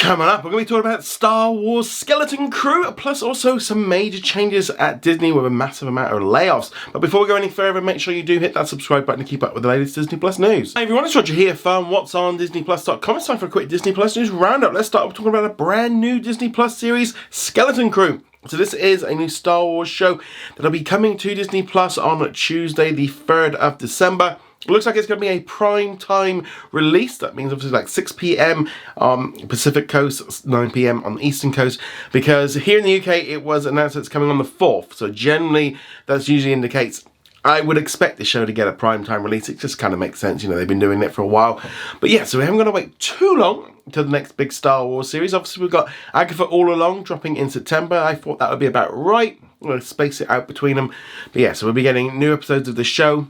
Coming up, we're going to be talking about Star Wars Skeleton Crew, plus also some major changes at Disney with a massive amount of layoffs. But before we go any further, make sure you do hit that subscribe button to keep up with the latest Disney Plus news. Hey everyone, it's Roger here from What's on DisneyPlus.com. It's time for a quick Disney Plus news roundup. Let's start talking about a brand new Disney Plus series, Skeleton Crew. So this is a new Star Wars show that'll be coming to Disney Plus on Tuesday, the 3rd of December. It looks like it's going to be a prime time release. That means obviously like 6 p.m. on Pacific Coast, 9 p.m. on the Eastern Coast. Because here in the UK, it was announced that it's coming on the 4th. So generally, that usually indicates I would expect the show to get a prime time release. It just kind of makes sense. You know, they've been doing it for a while. But yeah, so we haven't got to wait too long until the next big Star Wars series. Obviously, we've got Agatha All Along dropping in September. I thought that would be about right. I'm going to space it out between them. But yeah, so we'll be getting new episodes of the show.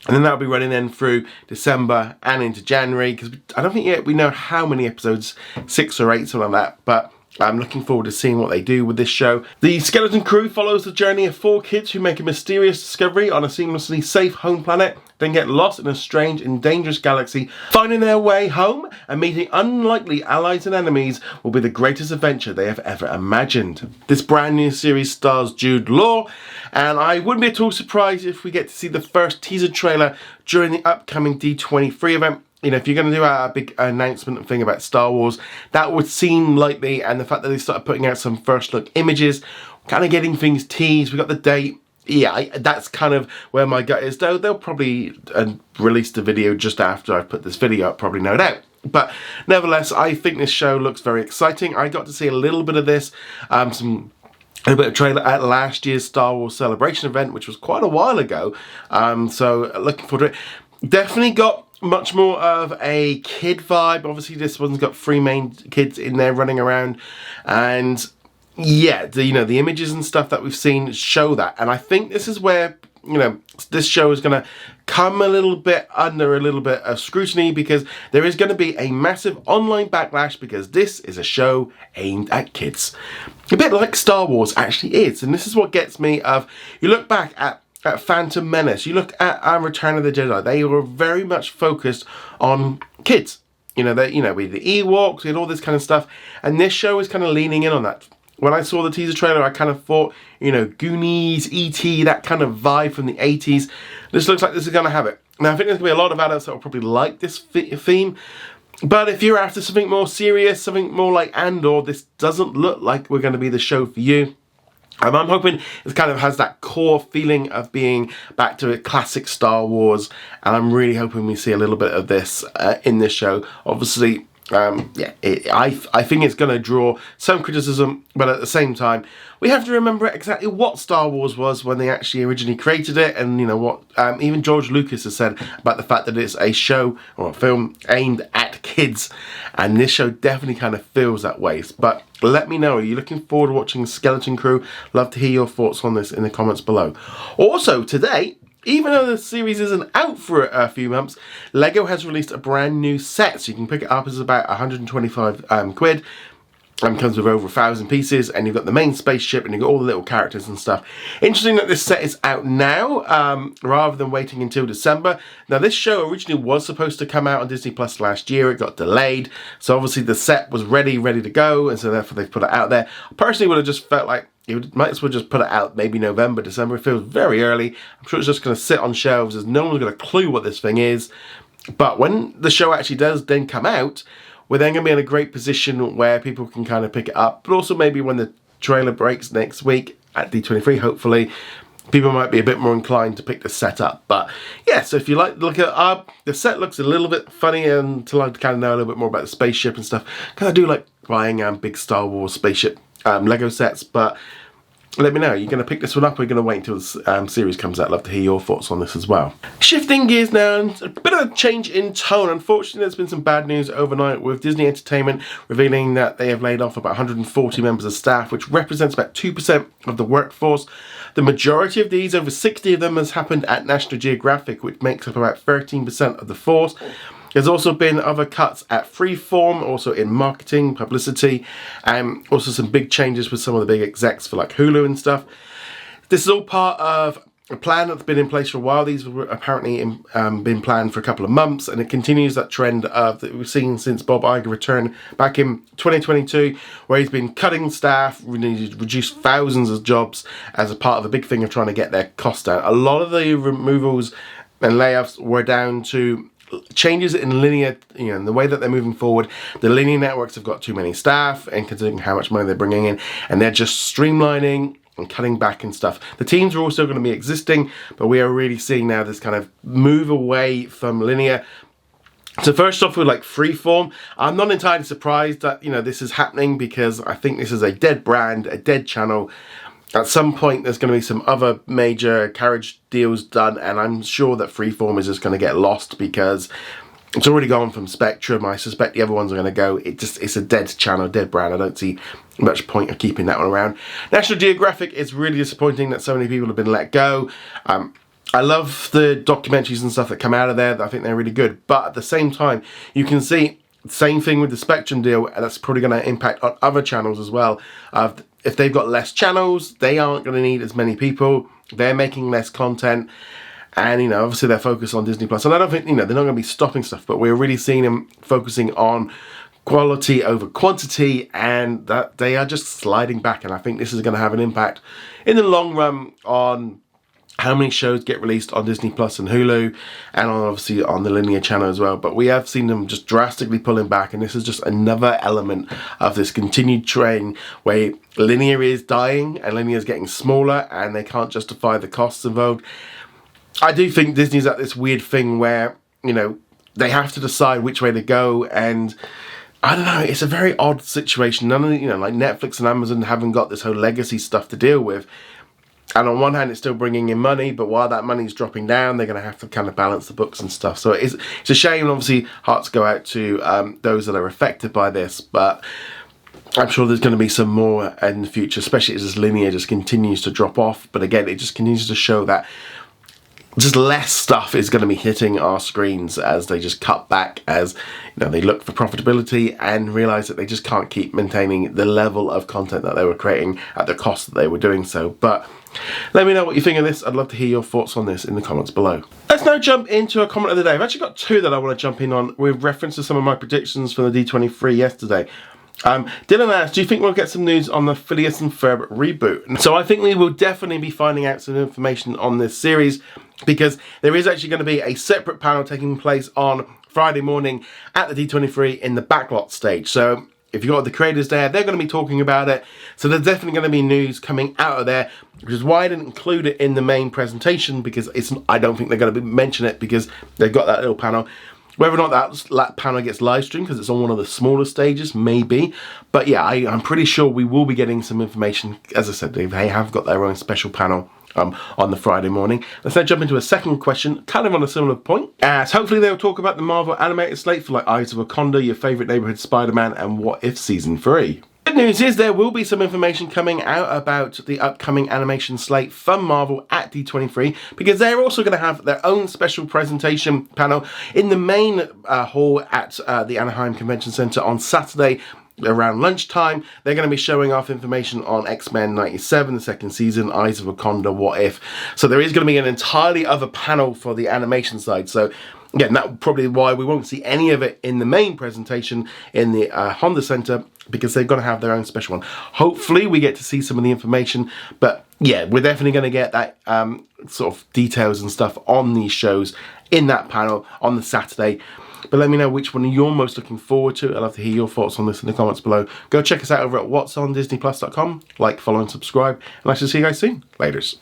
And then that'll be running then through December and into January, because I don't think yet we know how many episodes, 6 or 8, something like that, but I'm looking forward to seeing what they do with this show. The Skeleton Crew follows the journey of 4 kids who make a mysterious discovery on a seamlessly safe home planet, then get lost in a strange and dangerous galaxy. Finding their way home and meeting unlikely allies and enemies will be the greatest adventure they have ever imagined. This brand new series stars Jude Law, and I wouldn't be at all surprised if we get to see the first teaser trailer during the upcoming D23 event. You know, if you're going to do a big announcement thing about Star Wars, that would seem likely, and the fact that they started putting out some first look images, kind of getting things teased, we got the date. Yeah, that's kind of where my gut is. Though they'll probably release the video just after I put this video up, probably, no doubt. But nevertheless, I think this show looks very exciting. I got to see a little bit of this, a bit of trailer at last year's Star Wars Celebration event, which was quite a while ago. So looking forward to it. Definitely got much more of a kid vibe. Obviously, this one's got 3 main kids in there running around, and yeah, the images and stuff that we've seen show that. And I think this is where, this show is going to come a little bit under a little bit of scrutiny, because there is going to be a massive online backlash, because this is a show aimed at kids. A bit like Star Wars actually is. And this is what gets me you look back at Phantom Menace, you look at Return of the Jedi, they were very much focused on kids. We had the Ewoks, we had all this kind of stuff, and this show is kind of leaning in on that. When I saw the teaser trailer, I kind of thought, Goonies, E.T., that kind of vibe from the 80s. This looks like this is going to have it. Now, I think there's going to be a lot of adults that will probably like this theme, but if you're after something more serious, something more like Andor, this doesn't look like we're going to be the show for you. I'm hoping it kind of has that core feeling of being back to a classic Star Wars, and I'm really hoping we see a little bit of this in this show. Obviously, I think it's going to draw some criticism, but at the same time, we have to remember exactly what Star Wars was when they actually originally created it, and what even George Lucas has said about the fact that it's a show or a film aimed at kids, and this show definitely kind of feels that way. But let me know, are you looking forward to watching Skeleton Crew? Love to hear your thoughts on this in the comments below. Also, today, even though the series isn't out for a few months, LEGO has released a brand new set, so you can pick it up as about 125 quid. Comes with over 1,000 pieces, and you've got the main spaceship, and you've got all the little characters and stuff. Interesting that this set is out now, rather than waiting until December. Now, this show originally was supposed to come out on Disney Plus last year. It got delayed, so obviously the set was ready to go, and so therefore they've put it out there. I personally would have just felt like you might as well just put it out maybe November, December. It feels very early. I'm sure it's just going to sit on shelves as no one's got a clue what this thing is. But when the show actually does then come out, we're then going to be in a great position where people can kind of pick it up. But also maybe when the trailer breaks next week at D23, hopefully, people might be a bit more inclined to pick the set up. But yeah, so if you like to look at the set looks a little bit funny, and to like to kind of know a little bit more about the spaceship and stuff, because I do like buying big Star Wars spaceship Lego sets. But let me know, are you going to pick this one up, or are you going to wait until the series comes out? Love to hear your thoughts on this as well. Shifting gears now, and a bit of a change in tone. Unfortunately, there's been some bad news overnight with Disney Entertainment revealing that they have laid off about 140 members of staff, which represents about 2% of the workforce. The majority of these, over 60 of them, has happened at National Geographic, which makes up about 13% of the force. There's also been other cuts at Freeform, also in marketing, publicity, and also some big changes with some of the big execs for like Hulu and stuff. This is all part of a plan that's been in place for a while. These were apparently been planned for a couple of months, and it continues that trend that we've seen since Bob Iger returned back in 2022, where he's been cutting staff, reduced thousands of jobs as a part of a big thing of trying to get their costs down. A lot of the removals and layoffs were down to changes in linear, in the way that they're moving forward. The linear networks have got too many staff, and considering how much money they're bringing in, and they're just streamlining and cutting back and stuff. The teams are also going to be existing, but we are really seeing now this kind of move away from linear. So first off, with like Freeform, I'm not entirely surprised that this is happening, because I think this is a dead brand, a dead channel. At some point there's going to be some other major carriage deals done, and I'm sure that Freeform is just going to get lost because it's already gone from Spectrum. I suspect the other ones are going to go. It's a dead channel, dead brand. I don't see much point of keeping that one around. National Geographic, is really disappointing that so many people have been let go. I love the documentaries and stuff that come out of there. I think they're really good. But at the same time, you can see the same thing with the Spectrum deal, and that's probably going to impact on other channels as well. If they've got less channels, they aren't going to need as many people. They're making less content. And, obviously they're focused on Disney Plus. And I don't think, they're not going to be stopping stuff, but we're really seeing them focusing on quality over quantity, and that they are just sliding back. And I think this is going to have an impact in the long run on how many shows get released on Disney Plus and Hulu, and obviously on the linear channel as well. But we have seen them just drastically pulling back, and this is just another element of this continued trend where linear is dying and linear is getting smaller, and they can't justify the costs involved. I do think Disney's at this weird thing where, they have to decide which way to go, and I don't know, it's a very odd situation. None of the, like Netflix and Amazon haven't got this whole legacy stuff to deal with. And on one hand, it's still bringing in money, but while that money's dropping down, they're going to have to kind of balance the books and stuff. So it's a shame. Obviously, hearts go out to those that are affected by this, but I'm sure there's going to be some more in the future, especially as this linear just continues to drop off. But again, it just continues to show that just less stuff is going to be hitting our screens as they just cut back, as they look for profitability and realize that they just can't keep maintaining the level of content that they were creating at the cost that they were doing so. But let me know what you think of this. I'd love to hear your thoughts on this in the comments below. Let's now jump into a comment of the day. I've actually got two that I want to jump in on with reference to some of my predictions for the D23 yesterday. Dylan asked, do you think we'll get some news on the Phileas and Ferb reboot? So I think we will definitely be finding out some information on this series, because there is actually going to be a separate panel taking place on Friday morning at the D23 in the backlot stage. So if you've got the creators there, they're going to be talking about it. So there's definitely going to be news coming out of there, which is why I didn't include it in the main presentation, because I don't think they're going to mention it, because they've got that little panel. Whether or not that panel gets live streamed because it's on one of the smaller stages, maybe. But yeah, I'm pretty sure we will be getting some information. As I said, they have got their own special panel on the Friday morning. Let's now jump into a second question, kind of on a similar point. As hopefully they'll talk about the Marvel animated slate for like Eyes of Wakanda, Your Favourite Neighborhood Spider-Man, and What If Season 3. Good news is there will be some information coming out about the upcoming animation slate from Marvel at D23, because they're also going to have their own special presentation panel in the main hall at the Anaheim Convention Center on Saturday around lunchtime. They're going to be showing off information on X-Men 97, the second season, Eyes of Wakanda, What If. So there is going to be an entirely other panel for the animation side. So again, that's probably why we won't see any of it in the main presentation in the Honda Center, because they're going to have their own special one. Hopefully we get to see some of the information, but yeah, we're definitely going to get that sort of details and stuff on these shows in that panel on the Saturday. But let me know which one you're most looking forward to. I'd love to hear your thoughts on this in the comments below. Go check us out over at whatsondisneyplus.com. Like, follow and subscribe, and I shall see you guys soon. Laters.